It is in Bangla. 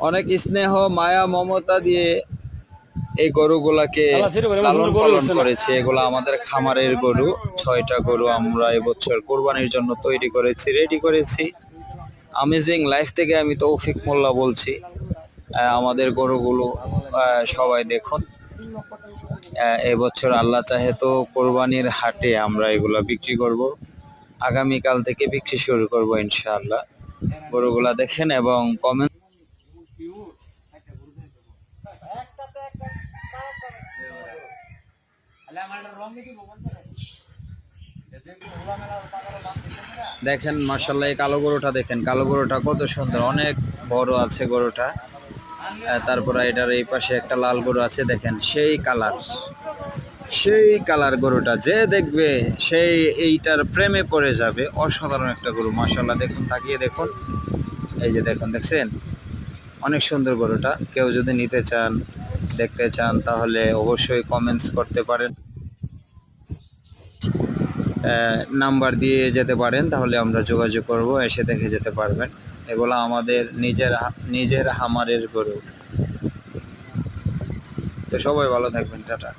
অনেক স্নেহ মায়া মমতা দিয়ে এই গরুগুলাকে লালন পালন করেছে। এগুলো আমাদের খামারের গরু। 6টা গরু আমরা এবছর কোরবানির জন্য তৈরি করেছি, রেডি করেছি। আমেজিং লাইফ থেকে আমি তৌফিক মোল্লা বলছি। আমাদের গরুগুলো সবাই দেখুন। এবছর আল্লাহ চাহে তো কোরবানির হাটে আমরা এগুলা বিক্রি করব। আগামীকাল থেকে বিক্রি শুরু করব ইনশাআল্লাহ। গরুগুলা দেখেন এবং কমেন্ট দেখেন। মাশাআল্লাহ, এই কালো গরুটা দেখেন, কালো গরুটা কত সুন্দর, অনেক বড় আছে গরুটা। তারপরে এটার এই পাশে একটা লাল গরু আছে, দেখেন সেই কালার, সেই কালার গরুটা যে দেখবে সেই এইটার প্রেমে পড়ে যাবে। অসাধারণ একটা গরু মাশাআল্লাহ, দেখুন তাকিয়ে দেখুন। এই যে দেখুন, দেখছেন অনেক সুন্দর গরুটা। কেউ যদি নিতে চান, দেখতে চান, তাহলে অবশ্যই কমেন্টস করতে পারেন, নাম্বার দিয়ে যেতে পারেন, তাহলে আমরা যোগাযোগ করব, এসে দেখে যেতে পারবেন। এগুলো আমাদের নিজের হামারের গরু। তো সবাই ভালো থাকবেন, টাটা।